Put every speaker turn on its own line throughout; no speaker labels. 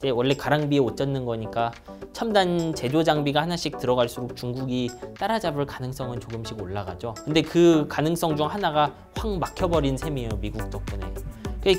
근데 원래 가랑비에 옷 젖는 거니까 첨단 제조 장비가 하나씩 들어갈수록 중국이 따라잡을 가능성은 조금씩 올라가죠. 근데 그 가능성 중 하나가 확 막혀버린 셈이에요, 미국 덕분에.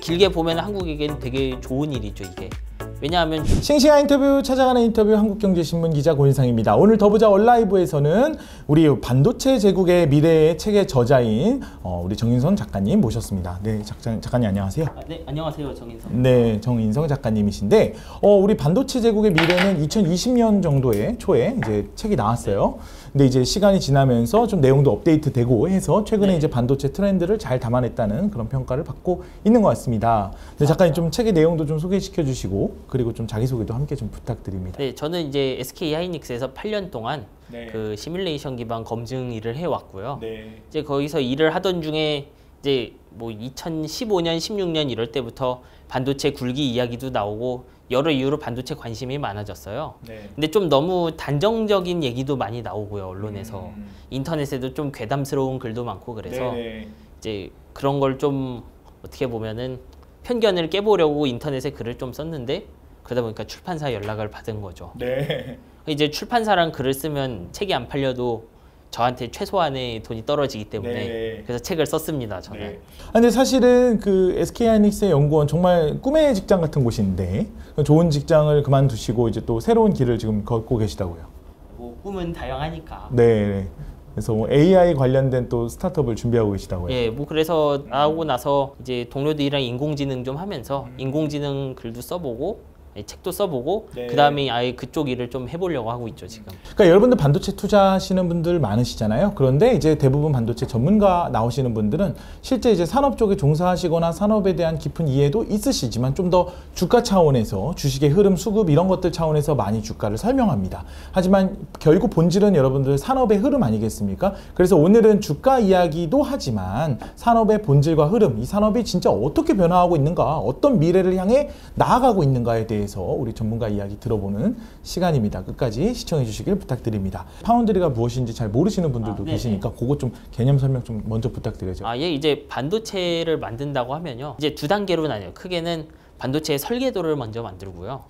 길게 보면 한국에겐 되게 좋은 일이죠, 이게. 왜냐하면
싱싱한 인터뷰 찾아가는 인터뷰 한국경제신문 기자 고인상입니다. 오늘 더 보자 얼라이브에서는 우리 반도체 제국의 미래의 책의 저자인 우리 정인성 작가님 모셨습니다. 네, 작가님 안녕하세요.
네, 안녕하세요, 정인성.
네, 정인성 작가님이신데 우리 반도체 제국의 미래는 2020년 정도에 초에 이제 책이 나왔어요. 근데 이제 시간이 지나면서 좀 내용도 업데이트되고 해서 최근에 이제 반도체 트렌드를 잘 담아냈다는 그런 평가를 받고 있는 것 같습니다. 네, 작가님 좀 책의 내용도 좀 소개시켜 주시고 그리고 좀 자기소개도 함께 좀 부탁드립니다.
네, 저는 이제 SK 하이닉스에서 8년 동안 그 시뮬레이션 기반 검증 일을 해왔고요. 이제 거기서 일을 하던 중에 이제 뭐 2015년, 16년 이럴 때부터 반도체 굴기 이야기도 나오고 여러 이유로 반도체 관심이 많아졌어요. 근데 좀 너무 단정적인 얘기도 많이 나오고요, 언론에서. 인터넷에도 좀 괴담스러운 글도 많고 그래서 이제 그런 걸 좀 어떻게 보면은 편견을 깨보려고 인터넷에 글을 좀 썼는데 그러다 보니까 출판사 연락을 받은 거죠. 이제 출판사랑 글을 쓰면 책이 안 팔려도 저한테 최소한의 돈이 떨어지기 때문에 그래서 책을 썼습니다, 저는.
근데 사실은 그 SK하이닉스의 연구원 정말 꿈의 직장 같은 곳인데 좋은 직장을 그만두시고 이제 또 새로운 길을 지금 걷고 계시다고요.
뭐 꿈은 다양하니까.
네. 그래서 뭐 AI 관련된 또 스타트업을 준비하고 계시다고요.
예, 뭐 그래서 나오고 나서 이제 동료들이랑 인공지능 좀 하면서 인공지능 글도 써보고 책도 써보고 그 다음에 아예 그쪽 일을 좀 해보려고 하고 있죠, 지금.
그러니까 여러분들 반도체 투자하시는 분들 많으시잖아요. 그런데 이제 대부분 반도체 전문가 나오시는 분들은 실제 이제 산업 쪽에 종사하시거나 산업에 대한 깊은 이해도 있으시지만 좀 더 주가 차원에서 주식의 흐름, 수급 이런 것들 차원에서 많이 주가를 설명합니다. 하지만 결국 본질은 여러분들 산업의 흐름 아니겠습니까? 그래서 오늘은 주가 이야기도 하지만 산업의 본질과 흐름, 이 산업이 진짜 어떻게 변화하고 있는가, 어떤 미래를 향해 나아가고 있는가에 대해서 우리 전문가 이야기 들어보는 시간입니다. 끝까지 시청해 주시길 부탁드립니다. 파운드리가 무엇인지 잘 모르시는 분들도 계시니까 그거 좀 개념 설명 좀 먼저 부탁드려야죠.
예, 이제 반도체를 만든다고 하면요, 이제 두 단계로 나뉘어요. 크게는 반도체의 설계도를 먼저 만들고요.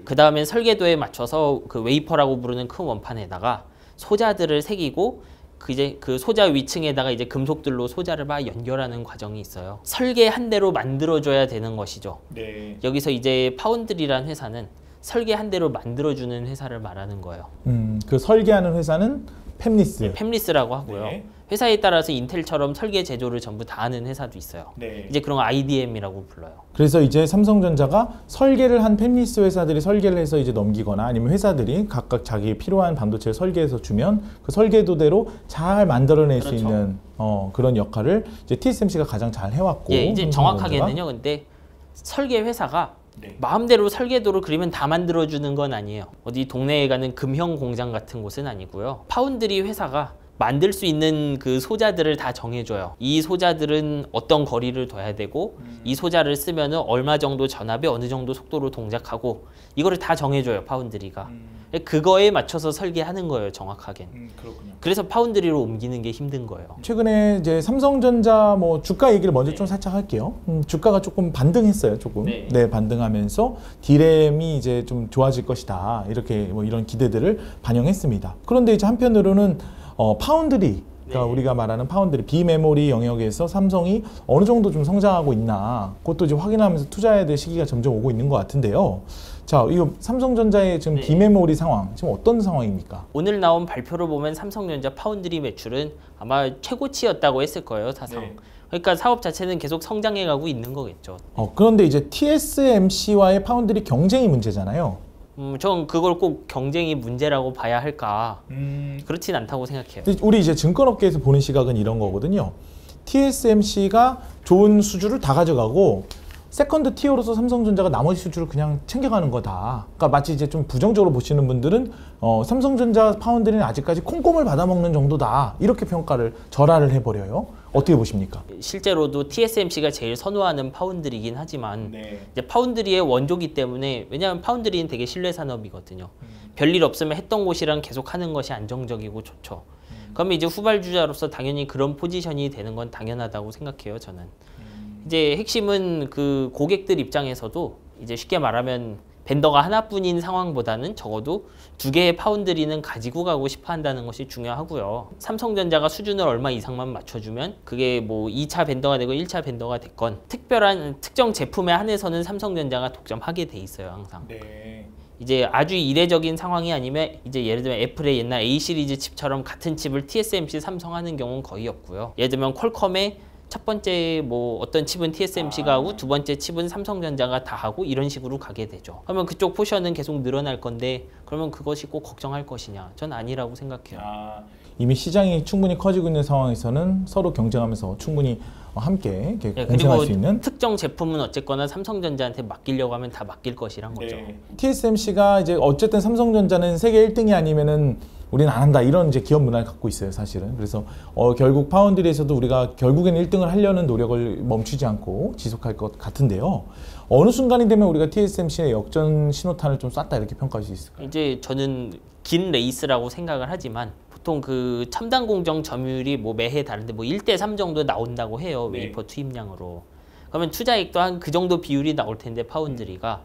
그 다음엔 설계도에 맞춰서 그 웨이퍼라고 부르는 큰 원판에다가 소자들을 새기고 이제 그 소자 위층에다가 이제 금속들로 소자를 막 연결하는 과정이 있어요. 설계 한 대로 만들어줘야 되는 것이죠. 여기서 이제 파운드리라는 회사는 설계 한 대로 만들어주는 회사를 말하는 거예요.
그 설계하는 회사는 팹리스.
네, 팹리스라고 하고요. 회사에 따라서 인텔처럼 설계 제조를 전부 다 하는 회사도 있어요. 이제 그런 거 IDM이라고 불러요.
그래서 이제 삼성전자가 설계를 한 팹리스 회사들이 설계를 해서 이제 넘기거나 아니면 회사들이 각각 자기 필요한 반도체를 설계해서 주면 그 설계도대로 잘 만들어낼 수 있는 그런 역할을 이제 TSMC가 가장 잘 해왔고.
예, 이제 정확하게는요. 근데 설계 회사가 마음대로 설계도를 그리면 다 만들어주는 건 아니에요. 어디 동네에 가는 금형 공장 같은 곳은 아니고요. 파운드리 회사가 만들 수 있는 그 소자들을 다 정해줘요. 이 소자들은 어떤 거리를 둬야 되고 이 소자를 쓰면 얼마 정도 전압에 어느 정도 속도로 동작하고 이거를 다 정해줘요, 파운드리가. 그거에 맞춰서 설계하는 거예요, 정확하게.
그렇군요.
그래서 파운드리로 옮기는 게 힘든 거예요.
최근에 이제 삼성전자 뭐 주가 얘기를 먼저 좀 살짝 할게요. 주가가 조금 반등했어요, 조금. 네, 반등하면서 D램이 이제 좀 좋아질 것이다, 이렇게 뭐 이런 기대들을 반영했습니다. 그런데 이제 한편으로는 파운드리, 그러니까 우리가 말하는 파운드리, 비메모리 영역에서 삼성이 어느 정도 좀 성장하고 있나, 그것도 이제 확인하면서 투자해야 될 시기가 점점 오고 있는 것 같은데요. 자, 이거 삼성전자의 지금 비메모리 상황, 지금 어떤 상황입니까?
오늘 나온 발표를 보면 삼성전자 파운드리 매출은 아마 최고치였다고 했을 거예요, 사상. 그러니까 사업 자체는 계속 성장해 가고 있는 거겠죠.
그런데 이제 TSMC와의 파운드리 경쟁이 문제잖아요.
전 그걸 꼭 경쟁이 문제라고 봐야 할까? 그렇진 않다고 생각해요.
우리 이제 증권업계에서 보는 시각은 이런 거거든요. TSMC가 좋은 수주를 다 가져가고 세컨드 티어로서 삼성전자가 나머지 수주를 그냥 챙겨가는 거다. 그러니까 마치 이제 좀 부정적으로 보시는 분들은 삼성전자 파운드리는 아직까지 콩고물 받아먹는 정도다, 이렇게 평가를 절하를 해버려요. 어떻게 보십니까?
실제로도 TSMC가 제일 선호하는 파운드리긴 하지만 이제 파운드리의 원조기 때문에, 왜냐하면 파운드리는 되게 신뢰 산업이거든요. 별일 없으면 했던 곳이랑 계속 하는 것이 안정적이고 좋죠. 그러면 이제 후발주자로서 당연히 그런 포지션이 되는 건 당연하다고 생각해요, 저는. 이제 핵심은 그 고객들 입장에서도 이제 쉽게 말하면 벤더가 하나뿐인 상황보다는 적어도 2개의 파운드리는 가지고 가고 싶어 한다는 것이 중요하고요. 삼성전자가 수준을 얼마 이상만 맞춰주면 그게 뭐 2차 벤더가 되고 1차 벤더가 됐건 특별한 특정 제품에 한해서는 삼성전자가 독점하게 돼 있어요, 항상.
네.
이제 아주 이례적인 상황이 아니면 이제 예를 들면 애플의 옛날 A 시리즈 칩처럼 같은 칩을 TSMC, 삼성 하는 경우는 거의 없고요. 예를 들면 퀄컴의 첫 번째 뭐 어떤 칩은 TSMC가 하고 두 번째 칩은 삼성전자가 다 하고 이런 식으로 가게 되죠. 그러면 그쪽 포션은 계속 늘어날 건데 그러면 그것이 꼭 걱정할 것이냐? 전 아니라고 생각해요.
이미 시장이 충분히 커지고 있는 상황에서는 서로 경쟁하면서 충분히 함께 공생할 수 있는
특정 제품은 어쨌거나 삼성전자한테 맡기려고 하면 다 맡길 것이란 거죠.
TSMC가 이제 어쨌든 삼성전자는 세계 1등이 아니면은 우리는 안 한다 이런 이제 기업 문화를 갖고 있어요, 사실은. 그래서 결국 파운드리에서도 우리가 결국엔 1등을 하려는 노력을 멈추지 않고 지속할 것 같은데요. 어느 순간이 되면 우리가 TSMC의 역전 신호탄을 좀 쐈다 이렇게 평가할 수 있을까요?
이제 저는 긴 레이스라고 생각을 하지만 보통 그 첨단 공정 점유율이 뭐 매해 다른데 뭐 1대3 정도 나온다고 해요. 웨이퍼 투입량으로. 그러면 투자액도 한 그 정도 비율이 나올 텐데 파운드리가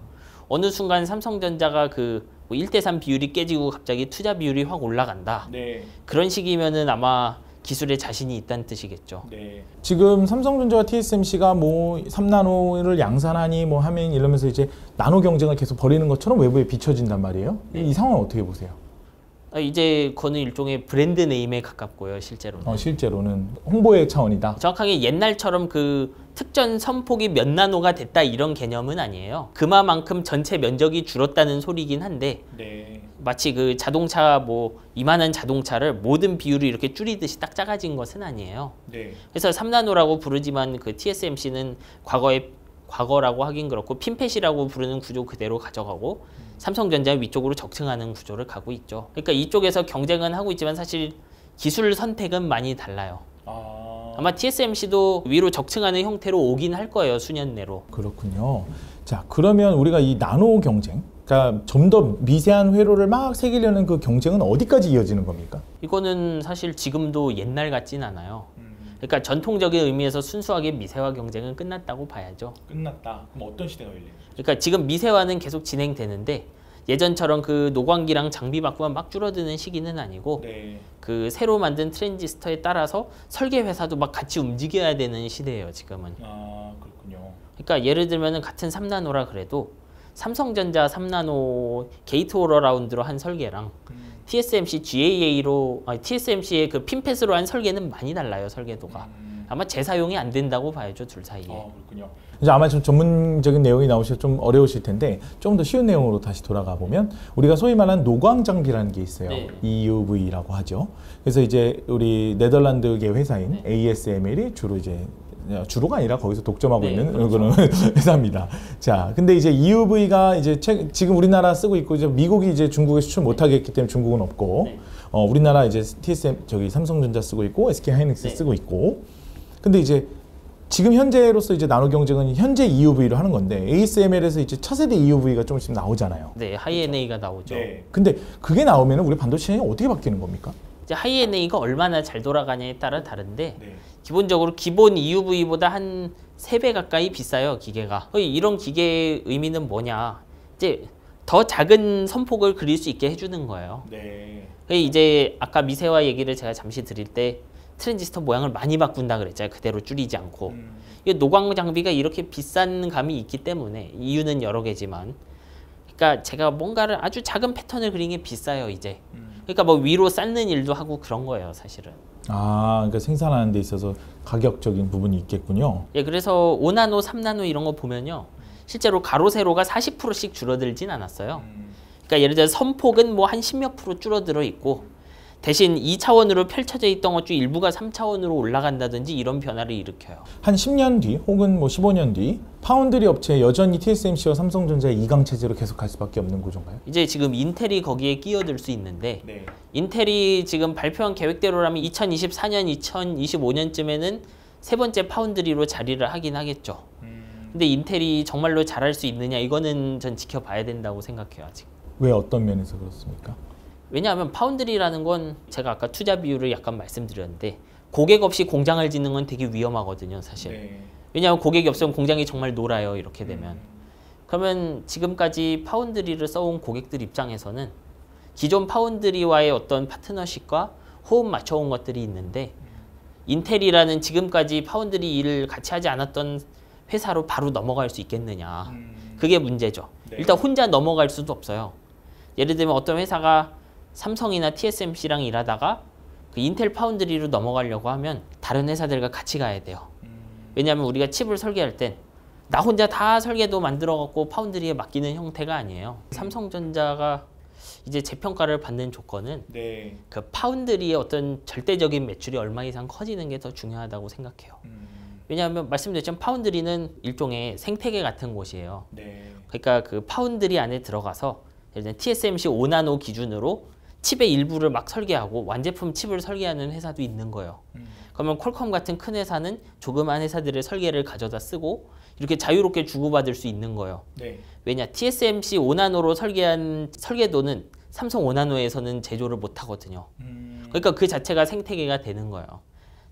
어느 순간 삼성전자가 그 뭐 1대3 비율이 깨지고 갑자기 투자 비율이 확 올라간다. 그런 식이면은 아마 기술에 자신이 있다는 뜻이겠죠.
지금 삼성전자와 TSMC가 뭐 3나노를 양산하니 뭐 하면 이러면서 이제 나노 경쟁을 계속 벌이는 것처럼 외부에 비춰진단 말이에요. 이 상황 어떻게 보세요?
이제 그거는 일종의 브랜드 네임에 가깝고요, 실제로는.
실제로는 홍보의 차원이다.
정확하게 옛날처럼 그 특전 선폭이 몇 나노가 됐다 이런 개념은 아니에요. 그만큼 전체 면적이 줄었다는 소리긴 한데 마치 그 자동차 뭐 이만한 자동차를 모든 비율을 이렇게 줄이듯이 딱 작아진 것은 아니에요. 그래서 3나노라고 부르지만 그 TSMC는 과거라고 하긴 그렇고 핀펫이라고 부르는 구조 그대로 가져가고 삼성전자 위쪽으로 적층하는 구조를 가고 있죠. 그러니까 이쪽에서 경쟁은 하고 있지만 사실 기술 선택은 많이 달라요. 아마 TSMC도 위로 적층하는 형태로 오긴 할 거예요, 수년 내로.
그렇군요. 자, 그러면 우리가 이 나노 경쟁, 그러니까 좀 더 미세한 회로를 막 새기려는 그 경쟁은 어디까지 이어지는 겁니까?
이거는 사실 지금도 옛날 같진 않아요. 그러니까 전통적인 의미에서 순수하게 미세화 경쟁은 끝났다고 봐야죠.
끝났다. 그럼 어떤 시대가 열리는 거죠?
그러니까 지금 미세화는 계속 진행되는데 예전처럼 그 노광기랑 장비 바꾸면 막 줄어드는 시기는 아니고 그 새로 만든 트랜지스터에 따라서 설계 회사도 막 같이 움직여야 되는 시대예요, 지금은.
그렇군요.
그러니까 예를 들면은 같은 3나노라 그래도 삼성전자 3나노 게이트 오러라운드로 한 설계랑 TSMC GAA로 TSMC의 그 핀펫으로 한 설계는 많이 달라요, 설계도가. 아마 재사용이 안 된다고 봐야죠, 둘 사이에.
그렇군요. 이제 아마 좀 전문적인 내용이 나오셔서 좀 어려우실 텐데 조금 더 쉬운 내용으로 다시 돌아가 보면 우리가 소위 말하는 노광 장비라는 게 있어요. EUV라고 하죠. 그래서 이제 우리 네덜란드계 회사인 ASML이 주로가 아니라 거기서 독점하고 있는 그런 회사입니다. 자, 근데 이제 EUV가 이제 지금 우리나라 쓰고 있고 이제 미국이 이제 중국에 수출 못하게 했기 때문에 중국은 없고 우리나라 이제 삼성전자 쓰고 있고 SK 하이닉스 쓰고 있고. 근데 이제 지금 현재로서 이제 나노 경쟁은 현재 EUV로 하는 건데 ASML에서 이제 차세대 EUV가 조금씩 나오잖아요.
하이NA가 나오죠.
근데 그게 나오면 우리 반도체 시장이 어떻게 바뀌는 겁니까?
이제 하이NA가 얼마나 잘 돌아가냐에 따라 다른데 기본적으로 기본 EUV보다 한 3배 가까이 비싸요, 기계가. 이런 기계의 의미는 뭐냐? 이제 더 작은 선폭을 그릴 수 있게 해주는 거예요. 이제 아까 미세화 얘기를 제가 잠시 드릴 때 트랜지스터 모양을 많이 바꾼다 그랬잖아요. 그대로 줄이지 않고. 이 노광 장비가 이렇게 비싼 감이 있기 때문에 이유는 여러 개지만 그러니까 제가 뭔가를 아주 작은 패턴을 그리는 게 비싸요, 이제. 그러니까 뭐 위로 쌓는 일도 하고 그런 거예요, 사실은.
그러니까 생산하는 데 있어서 가격적인 부분이 있겠군요.
그래서 5나노, 3나노 이런 거 보면요. 실제로 가로 세로가 40%씩 줄어들진 않았어요. 그러니까 예를 들어서 선폭은 뭐 한 10몇 프로 줄어들어 있고 대신 2차원으로 펼쳐져 있던 것 중 일부가 3차원으로 올라간다든지 이런 변화를 일으켜요.
한 10년 뒤 혹은 뭐 15년 뒤 파운드리 업체 여전히 TSMC와 삼성전자의 2강 체제로 계속 갈 수밖에 없는 구조인가요?
이제 지금 인텔이 거기에 끼어들 수 있는데 인텔이 지금 발표한 계획대로라면 2024년, 2025년쯤에는 세 번째 파운드리로 자리를 하긴 하겠죠. 근데 인텔이 정말로 잘할 수 있느냐 이거는 전 지켜봐야 된다고 생각해요, 아직.
왜 어떤 면에서 그렇습니까?
왜냐하면 파운드리라는 건 제가 아까 투자 비율을 약간 말씀드렸는데 고객 없이 공장을 짓는 건 되게 위험하거든요, 사실. 왜냐하면 고객이 없으면 공장이 정말 놀아요, 이렇게 되면. 그러면 지금까지 파운드리를 써온 고객들 입장에서는 기존 파운드리와의 어떤 파트너십과 호흡 맞춰온 것들이 있는데 인텔이라는 지금까지 파운드리 일을 같이 하지 않았던 회사로 바로 넘어갈 수 있겠느냐. 그게 문제죠.
네.
일단 혼자 넘어갈 수도 없어요. 예를 들면 어떤 회사가 삼성이나 TSMC랑 일하다가 그 인텔 파운드리로 넘어가려고 하면 다른 회사들과 같이 가야 돼요. 왜냐하면 우리가 칩을 설계할 땐 나 혼자 다 설계도 만들어갖고 파운드리에 맡기는 형태가 아니에요. 삼성전자가 이제 재평가를 받는 조건은
네.
그 파운드리의 어떤 절대적인 매출이 얼마 이상 커지는 게 더 중요하다고 생각해요. 왜냐하면 말씀드렸지만 파운드리는 일종의 생태계 같은 곳이에요.
네.
그러니까 그 파운드리 안에 들어가서 예를 들면 TSMC 5나노 기준으로 칩의 일부를 막 설계하고 완제품 칩을 설계하는 회사도 있는 거예요. 그러면 퀄컴 같은 큰 회사는 조그만 회사들의 설계를 가져다 쓰고 이렇게 자유롭게 주고받을 수 있는 거예요.
네.
왜냐? TSMC 5나노로 설계한 설계도는 삼성 5나노에서는 제조를 못 하거든요. 그러니까 그 자체가 생태계가 되는 거예요.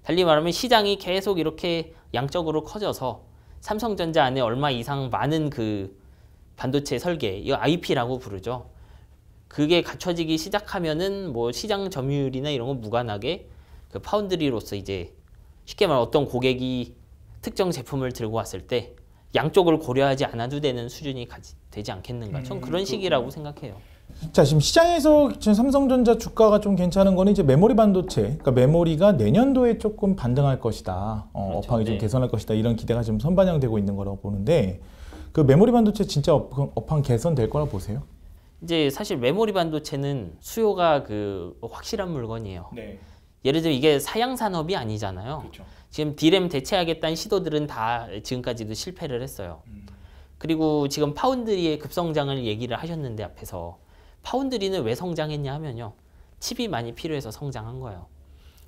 달리 말하면 시장이 계속 이렇게 양적으로 커져서 삼성전자 안에 얼마 이상 많은 그 반도체 설계, 이거 IP라고 부르죠. 그게 갖춰지기 시작하면은 뭐 시장 점유율이나 이런 거 무관하게 그 파운드리로서 이제 쉽게 말해 어떤 고객이 특정 제품을 들고 왔을 때 양쪽을 고려하지 않아도 되는 수준이 되지 않겠는가. 전 그런 식이라고 생각해요.
자, 지금 시장에서 지금 삼성전자 주가가 좀 괜찮은 거는 이제 메모리 반도체, 그러니까 메모리가 내년도에 조금 반등할 것이다,
그렇죠.
업황이 좀
네.
개선할 것이다, 이런 기대가 지금 선반영되고 있는 거라고 보는데, 그 메모리 반도체 진짜 업황 개선될 거라고 보세요?
이제 사실 메모리 반도체는 수요가 그 확실한 물건이에요.
네.
예를 들면 이게 사양 산업이 아니잖아요.
그렇죠.
지금 D램 대체하겠다는 시도들은 다 지금까지도 실패를 했어요. 그리고 지금 파운드리의 급성장을 얘기를 하셨는데 앞에서 파운드리는 왜 성장했냐 하면요. 칩이 많이 필요해서 성장한 거예요.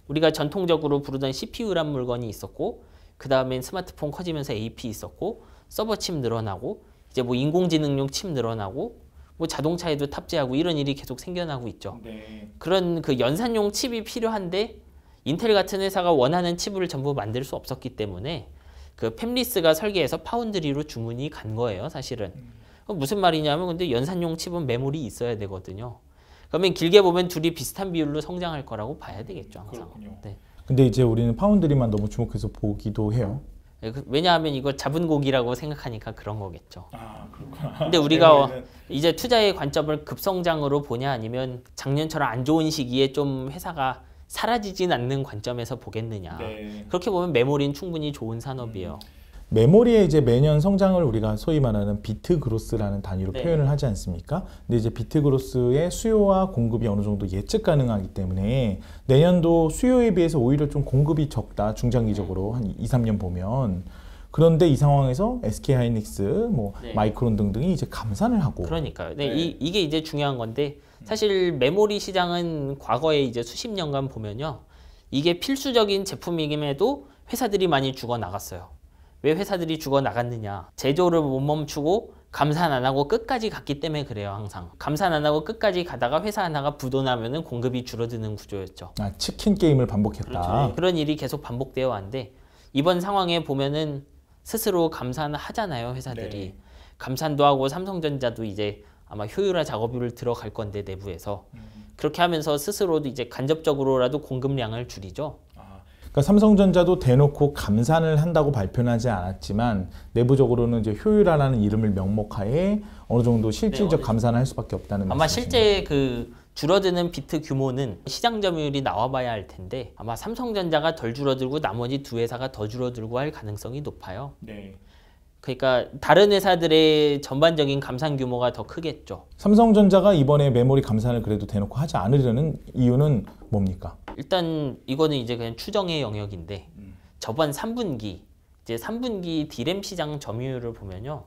우리가 전통적으로 부르던 CPU란 물건이 있었고 그 다음엔 스마트폰 커지면서 AP 있었고 서버 칩 늘어나고 이제 뭐 인공지능용 칩 늘어나고 뭐 자동차에도 탑재하고 이런 일이 계속 생겨나고 있죠.
네.
그런 그 연산용 칩이 필요한데 인텔 같은 회사가 원하는 칩을 전부 만들 수 없었기 때문에 그 팹리스가 설계해서 파운드리로 주문이 간 거예요, 사실은. 무슨 말이냐면 근데 연산용 칩은 메모리 있어야 되거든요. 그러면 길게 보면 둘이 비슷한 비율로 성장할 거라고 봐야 되겠죠, 항상.
그렇군요.
네.
근데 이제 우리는 파운드리만 너무 주목해서 보기도 해요.
왜냐하면 이거 잡은 고기라고 생각하니까 그런 거겠죠.
아, 그렇구나.
근데 우리가
메모리는-
이제 투자의 관점을 급성장으로 보냐 아니면 작년처럼 안 좋은 시기에 좀 회사가 사라지진 않는 관점에서 보겠느냐.
네.
그렇게 보면 메모리는 충분히 좋은 산업이에요.
메모리의 이제 매년 성장을 우리가 소위 말하는 비트 그로스라는 단위로
네.
표현을 하지 않습니까? 근데 이제 비트 그로스의 수요와 공급이 어느 정도 예측 가능하기 때문에 내년도 수요에 비해서 오히려 좀 공급이 적다, 중장기적으로 한 2, 3년 보면. 그런데 이 상황에서 SK하이닉스, 뭐
네.
마이크론 등등이 이제 감산을 하고.
그러니까요. 네,
네.
이게 이제 중요한 건데 사실 메모리 시장은 과거에 이제 수십 년간 보면요. 이게 필수적인 제품이김에도 회사들이 많이 죽어 나갔어요. 왜 회사들이 죽어 나갔느냐? 제조를 못 멈추고 감산 안 하고 끝까지 갔기 때문에 그래요, 항상. 감산 안 하고 끝까지 가다가 회사 하나가 부도나면은 공급이 줄어드는 구조였죠.
아, 치킨 게임을 반복했다.
그렇죠. 그런 일이 계속 반복되어 왔는데 이번 상황에 보면은 스스로 감산을 하잖아요, 회사들이.
네.
감산도 하고 삼성전자도 이제 아마 효율화 작업을 들어갈 건데 내부에서 그렇게 하면서 스스로도 이제 간접적으로라도 공급량을 줄이죠.
그러니까 삼성전자도 대놓고 감산을 한다고 발표는 하지 않았지만 내부적으로는 이제 효율화라는 이름을 명목하에 어느 정도 실질적
네,
감산을 할 수밖에 없다는
아마
말씀이신가요?
실제 그 줄어드는 비트 규모는 시장 점유율이 나와봐야 할 텐데 아마 삼성전자가 덜 줄어들고 나머지 두 회사가 더 줄어들고 할 가능성이 높아요.
네.
그러니까 다른 회사들의 전반적인 감산 규모가 더 크겠죠.
삼성전자가 이번에 메모리 감산을 그래도 대놓고 하지 않으려는 이유는 뭡니까?
일단 이거는 이제 그냥 추정의 영역인데 저번 3분기 이제 3분기 D램 시장 점유율을 보면요.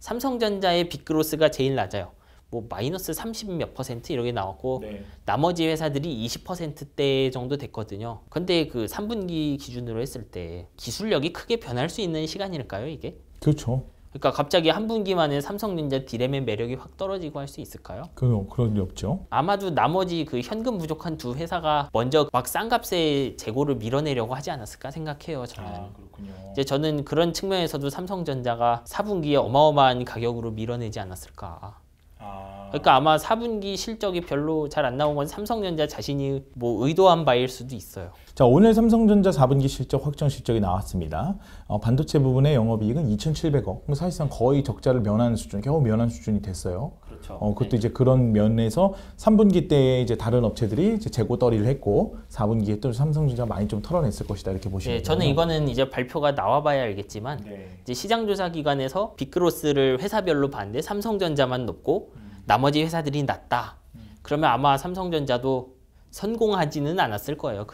삼성전자의 빅그로스가 제일 낮아요. 뭐 마이너스 30 몇 퍼센트 이렇게 나왔고
네.
나머지 회사들이 20%대 정도 됐거든요. 근데 그 3분기 기준으로 했을 때 기술력이 크게 변할 수 있는 시간일까요, 이게?
그렇죠.
그러니까 갑자기 한 분기 만에 삼성전자 디램의 매력이 확 떨어지고 할 수 있을까요?
그런 일 없죠.
아마도 나머지 그 현금 부족한 두 회사가 먼저 막 싼 값에 재고를 밀어내려고 하지 않았을까 생각해요. 저는.
그렇군요.
이제 저는 그런 측면에서도 삼성전자가 4분기에 어마어마한 가격으로 밀어내지 않았을까. 그러니까 아마 4분기 실적이 별로 잘 안 나온 건 삼성전자 자신이 뭐 의도한 바일 수도 있어요.
자, 오늘 삼성전자 4분기 실적 확정 실적이 나왔습니다. 반도체 부분의 영업이익은 2,700억. 사실상 거의 적자를 면하는 수준, 겨우 면한 수준이 됐어요.
그렇죠.
그것도 이제 그런 면에서 3분기 때에 이제 다른 업체들이 이제 재고 떨이를 했고 4분기에 또 삼성전자 많이 좀 털어냈을 것이다 이렇게 보시면 돼요.
저는 이거는 이제 발표가 나와봐야 알겠지만 이제 시장조사기관에서 빅그로스를 회사별로 봤는데 삼성전자만 높고 나머지 회사들이 낮다. 그러면 아마 삼성전자도 성공하지는 않았을 거예요.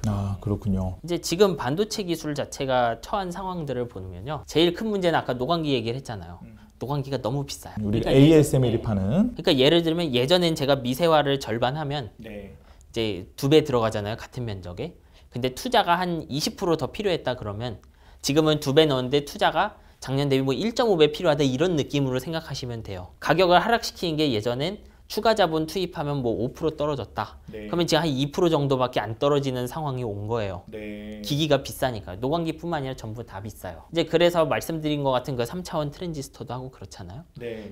그렇군요.
이제 지금 반도체 기술 자체가 처한 상황들을 보면요. 제일 큰 문제는 아까 노광기 얘기를 했잖아요. 노광기가 너무 비싸요.
우리 그러니까 ASML이 파는.
그러니까 예를 들면 예전엔 제가 미세화를 절반하면 이제 2배 들어가잖아요. 같은 면적에. 근데 투자가 한 20% 더 필요했다 그러면 지금은 2배 넣었는데 투자가 작년 대비 뭐 1.5배 필요하다 이런 느낌으로 생각하시면 돼요. 가격을 하락시키는 게 예전엔 추가 자본 투입하면 뭐 5% 떨어졌다. 그러면 지금 한 2% 정도밖에 안 떨어지는 상황이 온 거예요. 기기가 비싸니까. 노광기뿐만 아니라 전부 다 비싸요. 이제 그래서 말씀드린 것 같은 그 3차원 트랜지스터도 하고 그렇잖아요.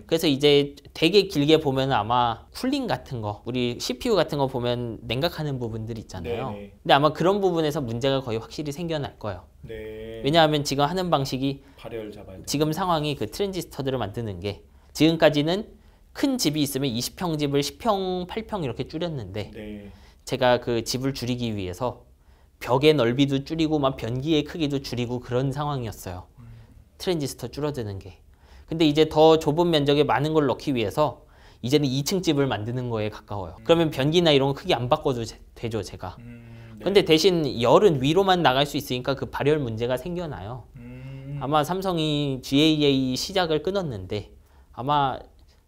그래서 이제 되게 길게 보면 아마 쿨링 같은 거, 우리 CPU 같은 거 보면 냉각하는 부분들 있잖아요. 근데 아마 그런 부분에서 문제가 거의 확실히 생겨날 거예요. 왜냐하면 지금 하는 방식이 지금 상황이 그 트랜지스터들을 만드는 게 지금까지는 큰 집이 있으면 20평 집을 10평, 8평 이렇게 줄였는데 제가 그 집을 줄이기 위해서 벽의 넓이도 줄이고 막 변기의 크기도 줄이고 그런 상황이었어요. 트랜지스터 줄어드는 게. 근데 이제 더 좁은 면적에 많은 걸 넣기 위해서 이제는 2층 집을 만드는 거에 가까워요. 그러면 변기나 이런 거 크게 안 바꿔도 되죠, 제가. 근데 대신 열은 위로만 나갈 수 있으니까 그 발열 문제가 생겨나요. 아마 삼성이 GAA 시작을 끊었는데 아마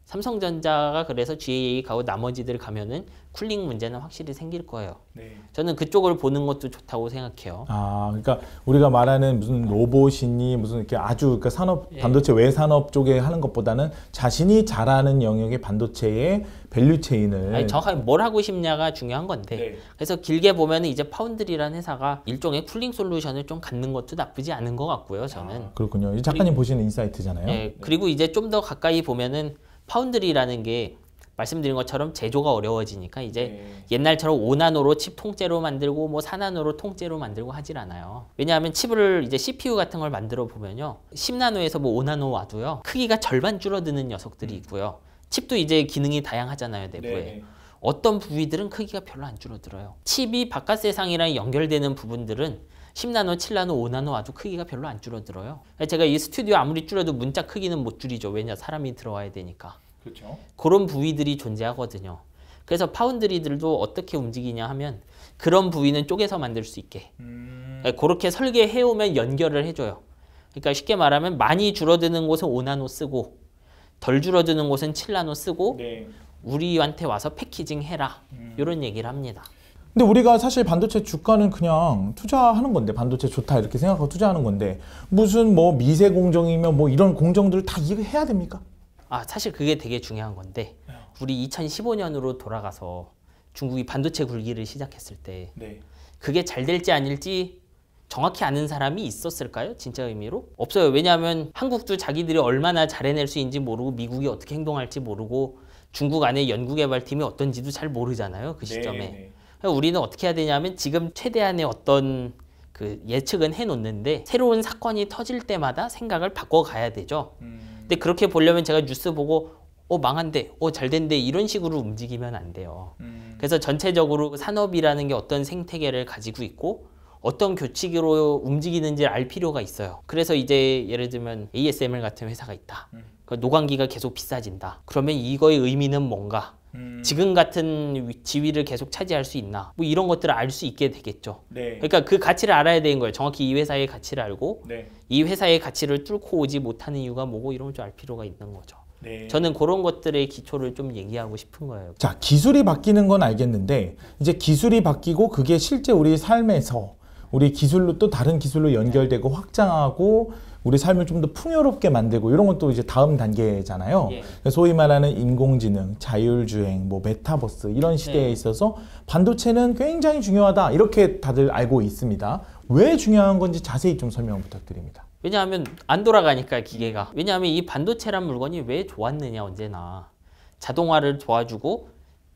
삼성전자가 그래서 GAA 가고 나머지들 가면은 쿨링 문제는 확실히 생길 거예요. 저는 그쪽을 보는 것도 좋다고 생각해요.
그러니까 우리가 말하는 무슨 로봇이니 무슨 이렇게 아주 그러니까 산업 반도체 외 산업 쪽에 하는 것보다는 자신이 잘하는 영역의 반도체의 밸류 체인을
정확하게 뭘 하고 싶냐가 중요한 건데 그래서 길게 보면 이제 파운드리라는 회사가 일종의 쿨링 솔루션을 좀 갖는 것도 나쁘지 않은 것 같고요. 저는.
그렇군요. 작가님 보시는 인사이트잖아요.
그리고 이제 좀 더 가까이 보면은 파운드리라는 게 말씀드린 것처럼 제조가 어려워지니까 이제 옛날처럼 5나노로 칩 통째로 만들고 뭐 4나노로 통째로 만들고 하질 않아요. 왜냐하면 칩을 이제 CPU 같은 걸 만들어 보면요. 10나노에서 뭐 5나노 와도요. 크기가 절반 줄어드는 녀석들이 있고요. 칩도 이제 기능이 다양하잖아요, 내부에. 어떤 부위들은 크기가 별로 안 줄어들어요. 칩이 바깥 세상이랑 연결되는 부분들은 10나노, 7나노, 5나노 와도 크기가 별로 안 줄어들어요. 제가 이 스튜디오 아무리 줄여도 문자 크기는 못 줄이죠. 왜냐? 사람이 들어와야 되니까.
그렇죠.
그런 부위들이 존재하거든요. 그래서 파운드리들도 어떻게 움직이냐 하면 그런 부위는 쪼개서 만들 수 있게. 그렇게 설계해오면 연결을 해줘요. 그러니까 쉽게 말하면 많이 줄어드는 곳은 5나노 쓰고 덜 줄어드는 곳은 7나노 쓰고 우리한테 와서 패키징 해라. 이런 얘기를 합니다.
근데 우리가 사실 반도체 주가는 그냥 투자하는 건데 반도체 좋다 이렇게 생각하고 투자하는 건데 무슨 뭐 미세 공정이면 뭐 이런 공정들을 다 이해해야 됩니까?
사실 그게 되게 중요한 건데 우리 2015년으로 돌아가서 중국이 반도체 굴기를 시작했을 때 그게 잘 될지 아닐지 정확히 아는 사람이 있었을까요? 진짜 의미로? 없어요. 왜냐하면 한국도 자기들이 얼마나 잘 해낼 수 있는지 모르고 미국이 어떻게 행동할지 모르고 중국 안에 연구개발팀이 어떤지도 잘 모르잖아요. 그 시점에. 우리는 어떻게 해야 되냐면 지금 최대한의 어떤 그 예측은 해놓는데 새로운 사건이 터질 때마다 생각을 바꿔가야 되죠. 근데 그렇게 보려면 제가 뉴스 보고 망한데, 잘 된대 이런 식으로 움직이면 안 돼요. 그래서 전체적으로 산업이라는 게 어떤 생태계를 가지고 있고 어떤 규칙으로 움직이는지 알 필요가 있어요. 그래서 이제 예를 들면 ASML 같은 회사가 있다. 노광기가 계속 비싸진다. 그러면 이거의 의미는 뭔가? 지금 같은 지위를 계속 차지할 수 있나? 뭐 이런 것들을 알 수 있게 되겠죠. 그러니까 그 가치를 알아야 되는 거예요. 정확히 이 회사의 가치를 알고 이 회사의 가치를 뚫고 오지 못하는 이유가 뭐고 이런 걸 좀 알 필요가 있는 거죠. 저는 그런 것들의 기초를 좀 얘기하고 싶은 거예요.
자, 기술이 바뀌는 건 알겠는데 이제 기술이 바뀌고 그게 실제 우리 삶에서 우리 기술로 또 다른 기술로 연결되고 확장하고 우리 삶을 좀 더 풍요롭게 만들고 이런 것도 이제 다음 단계잖아요.
예.
소위 말하는 인공지능, 자율주행, 뭐 메타버스 이런 시대에
네.
있어서 반도체는 굉장히 중요하다 이렇게 다들 알고 있습니다. 왜 중요한 건지 자세히 좀 설명 부탁드립니다.
왜냐하면 안 돌아가니까 기계가. 왜냐하면 이 반도체란 물건이 왜 좋았느냐 언제나. 자동화를 도와주고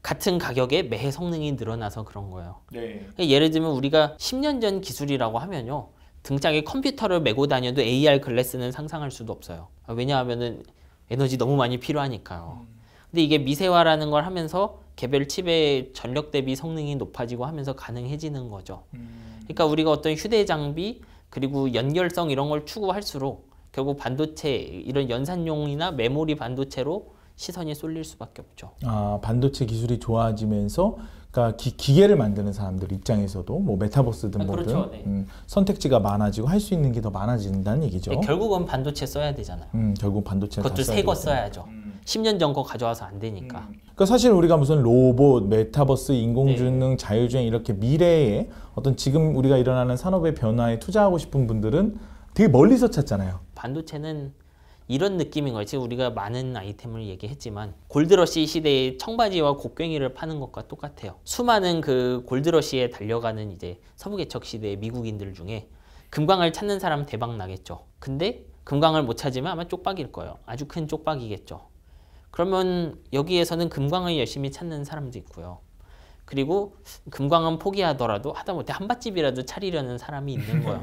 같은 가격에 매해 성능이 늘어나서 그런 거예요.
네.
예를 들면 우리가 10년 전 기술이라고 하면요. 등짝에 컴퓨터를 메고 다녀도 AR 글래스는 상상할 수도 없어요. 왜냐하면은 에너지 너무 많이 필요하니까요. 근데 이게 미세화라는 걸 하면서 개별 칩의 전력 대비 성능이 높아지고 하면서 가능해지는 거죠. 그러니까 우리가 어떤 휴대 장비 그리고 연결성 이런 걸 추구할수록 결국 반도체 이런 연산용이나 메모리 반도체로 시선이 쏠릴 수밖에 없죠.
아, 반도체 기술이 좋아지면서 그러니까 기계를 만드는 사람들 입장에서도 뭐 메타버스든 뭐든
그렇죠. 네.
선택지가 많아지고 할 수 있는 게 더 많아진다는 얘기죠.
네, 결국은 반도체 써야 되잖아요.
결국 반도체를
그것도
다
새 거
써야
써야죠. 10년 전 거 가져와서 안 되니까.
그러니까 사실 우리가 무슨 로봇, 메타버스, 인공지능,
네.
자율주행 이렇게 미래의 어떤 지금 우리가 일어나는 산업의 변화에 투자하고 싶은 분들은 되게 멀리서 찾잖아요.
반도체는 이런 느낌인 거예요. 지금 우리가 많은 아이템을 얘기했지만 골드러시 시대의 청바지와 곡괭이를 파는 것과 똑같아요. 수많은 그 골드러시에 달려가는 이제 서부개척 시대의 미국인들 중에 금광을 찾는 사람 대박 나겠죠. 근데 금광을 못 찾으면 아마 쪽박일 거예요. 아주 큰 쪽박이겠죠. 그러면 여기에서는 금광을 열심히 찾는 사람도 있고요. 그리고 금광은 포기하더라도 하다못해 한밭집이라도 차리려는 사람이 있는 거예요.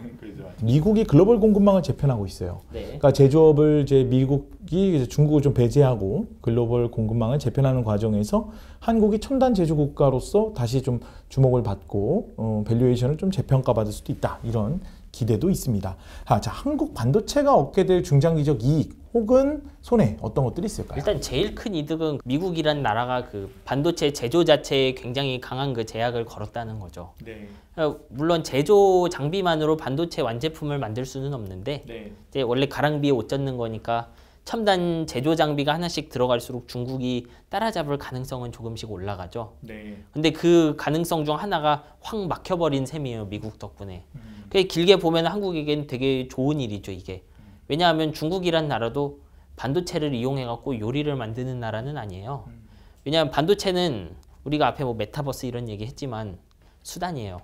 미국이 글로벌 공급망을 재편하고 있어요.
네.
그러니까 제조업을 이제 미국이 이제 중국을 좀 배제하고 글로벌 공급망을 재편하는 과정에서 한국이 첨단 제조 국가로서 다시 좀 주목을 받고 밸류에이션을 좀 재평가받을 수도 있다. 이런 기대도 있습니다. 자, 한국 반도체가 얻게 될 중장기적 이익 혹은 손해 어떤 것들이 있을까요?
일단 제일 큰 이득은 미국이란 나라가 그 반도체 제조 자체에 굉장히 강한 그 제약을 걸었다는 거죠.
네.
물론 제조 장비만으로 반도체 완제품을 만들 수는 없는데
네.
이제 원래 가랑비에 옷 젖는 거니까 첨단 제조 장비가 하나씩 들어갈수록 중국이 따라잡을 가능성은 조금씩 올라가죠.
네.
근데 그 가능성 중 하나가 확 막혀버린 셈이에요. 미국 덕분에. 그게 길게 보면 한국에겐 되게 좋은 일이죠. 이게. 왜냐하면 중국이란 나라도 반도체를 이용해갖고 요리를 만드는 나라는 아니에요. 왜냐하면 반도체는 우리가 앞에 뭐 메타버스 이런 얘기 했지만 수단이에요.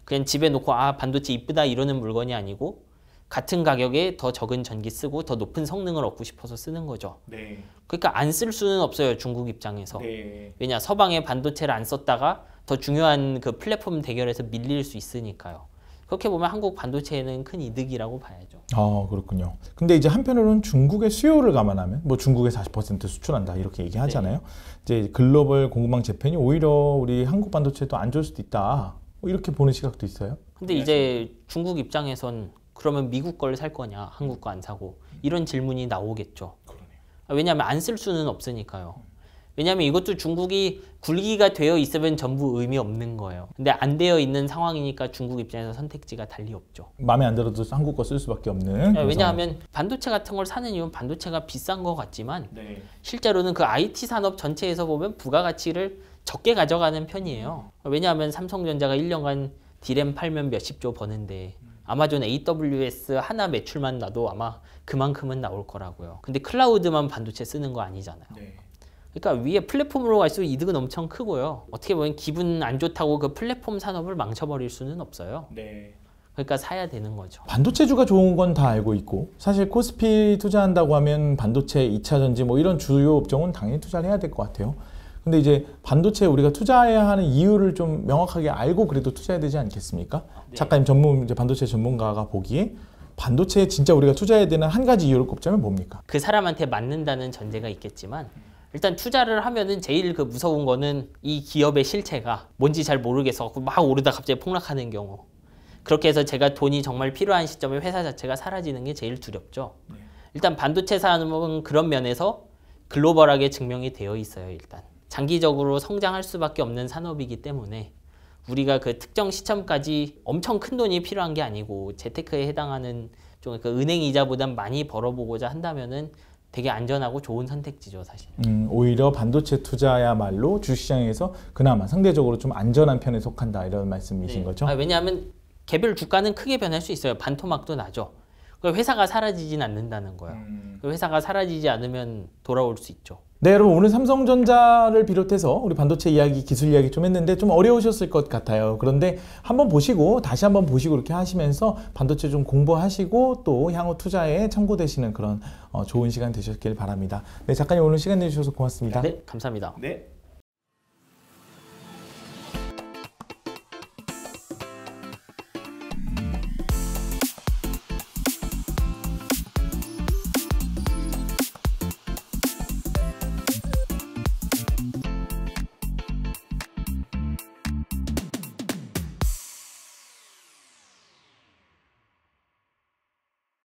그냥 집에 놓고 아 반도체 이쁘다 이러는 물건이 아니고 같은 가격에 더 적은 전기 쓰고 더 높은 성능을 얻고 싶어서 쓰는 거죠.
네.
그러니까 안 쓸 수는 없어요. 중국 입장에서.
네.
왜냐 서방의 반도체를 안 썼다가 더 중요한 그 플랫폼 대결에서 밀릴 수 있으니까요. 그렇게 보면 한국 반도체에는 큰 이득이라고 봐야죠.
아, 그렇군요. 근데 이제 한편으로는 중국의 수요를 감안하면 뭐 중국에 40% 수출한다 이렇게 얘기하잖아요. 네. 이제 글로벌 공급망 재편이 오히려 우리 한국 반도체도 안 좋을 수도 있다. 뭐 이렇게 보는 시각도 있어요.
근데 이제 중국 입장에선 그러면 미국 걸 살 거냐, 한국 거 안 사고 이런 질문이 나오겠죠.
그러네요.
왜냐하면 안 쓸 수는 없으니까요. 왜냐하면 이것도 중국이 굴기가 되어 있으면 전부 의미 없는 거예요. 근데 안 되어 있는 상황이니까 중국 입장에서 선택지가 달리 없죠.
마음에 안 들어도 한국 거 쓸 수밖에 없는.
왜냐하면 반도체 같은 걸 사는 이유는 반도체가 비싼 것 같지만
네.
실제로는 그 IT 산업 전체에서 보면 부가가치를 적게 가져가는 편이에요. 왜냐하면 삼성전자가 1년간 디램 팔면 몇십 조 버는데 아마존 AWS 하나 매출만 나도 아마 그만큼은 나올 거라고요. 근데 클라우드만 반도체 쓰는 거 아니잖아요.
네.
그러니까 위에 플랫폼으로 갈수록 이득은 엄청 크고요. 어떻게 보면 기분 안 좋다고 그 플랫폼 산업을 망쳐버릴 수는 없어요.
네.
그러니까 사야 되는 거죠.
반도체주가 좋은 건 다 알고 있고 사실 코스피 투자한다고 하면 반도체, 2차 전지 뭐 이런 주요 업종은 당연히 투자를 해야 될 것 같아요. 근데 이제 반도체에 우리가 투자해야 하는 이유를 좀 명확하게 알고 그래도 투자해야 되지 않겠습니까?
네.
작가님 이제 반도체 전문가가 보기에 반도체에 진짜 우리가 투자해야 되는 한 가지 이유를 꼽자면 뭡니까?
그 사람한테 맞는다는 전제가 있겠지만 일단 투자를 하면은 제일 그 무서운 거는 이 기업의 실체가 뭔지 잘 모르겠어 막 오르다 갑자기 폭락하는 경우. 그렇게 해서 제가 돈이 정말 필요한 시점에 회사 자체가 사라지는 게 제일 두렵죠. 일단 반도체 산업은 그런 면에서 글로벌하게 증명이 되어 있어요. 일단 장기적으로 성장할 수밖에 없는 산업이기 때문에 우리가 그 특정 시점까지 엄청 큰 돈이 필요한 게 아니고 재테크에 해당하는 좀 그 은행 이자보단 많이 벌어보고자 한다면은 되게 안전하고 좋은 선택지죠, 사실.
오히려 반도체 투자야말로 주시장에서 그나마 상대적으로 좀 안전한 편에 속한다 이런 말씀이신 거죠?
왜냐하면 개별 주가는 크게 변할 수 있어요. 반토막도 나죠. 그 회사가 사라지진 않는다는 거예요. 그 회사가 사라지지 않으면 돌아올 수 있죠.
네, 여러분 오늘 삼성전자를 비롯해서 우리 반도체 이야기, 기술 이야기 좀 했는데 좀 어려우셨을 것 같아요. 그런데 한번 보시고 다시 한번 보시고 이렇게 하시면서 반도체 좀 공부하시고 또 향후 투자에 참고되시는 그런 좋은 시간 되셨길 바랍니다. 네, 작가님 오늘 시간 내주셔서 고맙습니다.
네, 감사합니다.
네.